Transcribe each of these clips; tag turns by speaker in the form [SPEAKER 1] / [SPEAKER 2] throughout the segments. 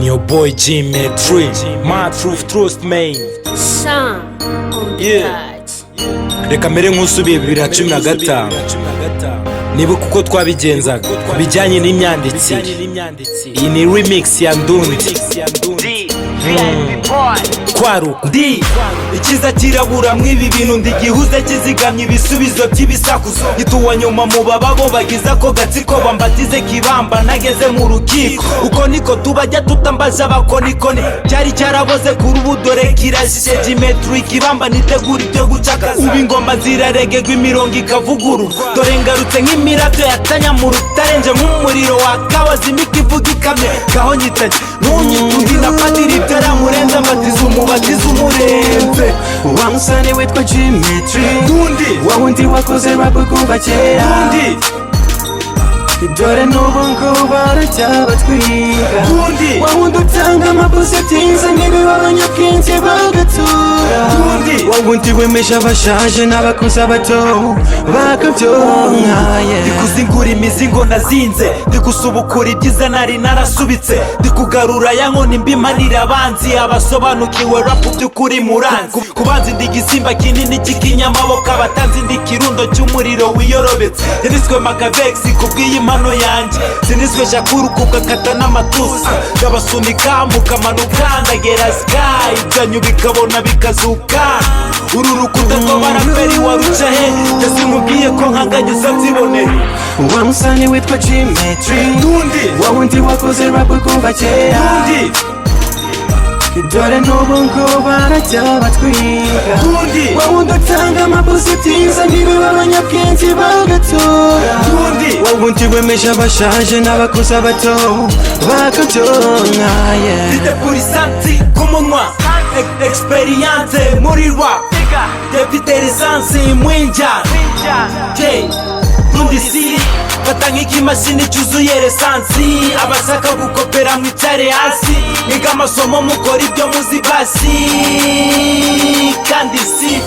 [SPEAKER 1] your boy G-Metry, my truth main.
[SPEAKER 2] Sam on the cards.
[SPEAKER 1] Reka mbere nk'usubiye 2015 nibuka uko twabigenzaga ku bijyanye n'imyandikire. Iyi ni remix ya Ndundi kwaruka ndi ikiza kirabura mw'ibi bintu ndigihuze kizigamye ibisubizo by'ibisakuzo gituwa nyuma mu bababo bagiza ko gatsiko bambatize kibamba nageze mu rukiko uko niko tubajya tutambaza abakonikoni cyari cyaraboze kuri ubu dore kirashije G-Metry kibamba nitegura ibyo gucakaza ubu ingoma ziraregegwa imirongo ikavuguru dore ngarutse nk'imirabyo yatanya mu rutarenje nk'umuriro wakawaza imika ivuga ikamye gaho nyitanye ntunyitundi na padiri byaramurenza mbatiza umubatiza umurenze
[SPEAKER 3] wa musane witwa G-Metry
[SPEAKER 1] Ndundi
[SPEAKER 3] wa wundi wakoze rap kuva kera
[SPEAKER 1] Ndundi
[SPEAKER 3] dore n'ubu ngubu baracyabatwiga
[SPEAKER 1] Ndundi
[SPEAKER 3] wa wundi utanga amabuze byiza nk'ibibabanyabwenge bagatura
[SPEAKER 1] Ndundi
[SPEAKER 3] wa wundi wemesha abashaje n'abakuze abato bakabyonka
[SPEAKER 1] ndikuzingura imizingo nazinze ndikusubukura ibyiza nari narasubitse ndikugarura ya nkoni mbimanira abanzi abasobanukiwe rap by'ukuri muranzi kubanzi ndigisimba kinini cy'ikinyamaboko abatanzi ndikirundo cy'umuriro wiyorobetse yaniswe Magavex kubw'iyi impano yanjye siniswe Shakuru kugakata n'amatusi ndabasunika mukamanuka ndagera sky ibyanyu bikabona bikazuka uru rukuta rw'abaraperi warucahe yasimubwiye ko nkanganyuza byiboneye
[SPEAKER 3] wa musane witwa G-Metry
[SPEAKER 1] Ndundi
[SPEAKER 3] wa wundi wakoze rap kuva kera
[SPEAKER 1] Ndundi
[SPEAKER 3] dore n'ubu ngubu baracyabatwiga
[SPEAKER 1] Ndundi
[SPEAKER 3] wa wundi utanga amabuze byiza nk'ibibabanyabwenge bagatora
[SPEAKER 1] Ndundi
[SPEAKER 3] wa wundi wemesha abashaje n'abakuze abato bakabyonka
[SPEAKER 1] Dite purisanti kumunwa experience muri rap Depite lisansi mwinja Ndundi siri fata nk'ikimashini cyuzuye resansi abashaka gukopera mwicare hasi niga amasomo mukora ibyo muzi basi kandi si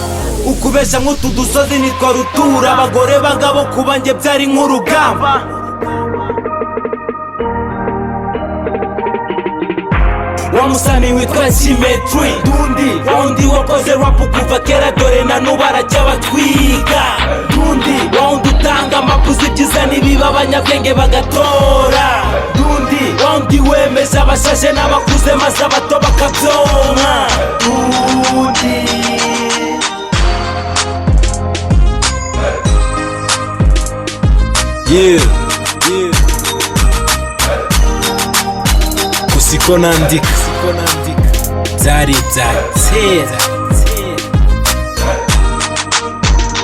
[SPEAKER 1] ukubesha nk'utu dusozi nitwa rutura abagore bagabo kuba njye byari nk'urugamba wa musani witwa G-Metry Ndundi wa wundi wakoze rap kuva kera dore na n'ubu aracyabatwiga Ndundi wa wundi utanga amabuze ibyiza n'ibiba abanyabwenge bagatora Ndundi wa wundi wemeza abashaje n'abakuze maze abato bakabyonka Ndundi Siko nandika byari ibya kera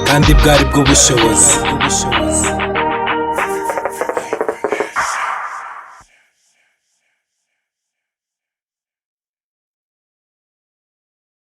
[SPEAKER 1] kandi bwari bwo bushobozi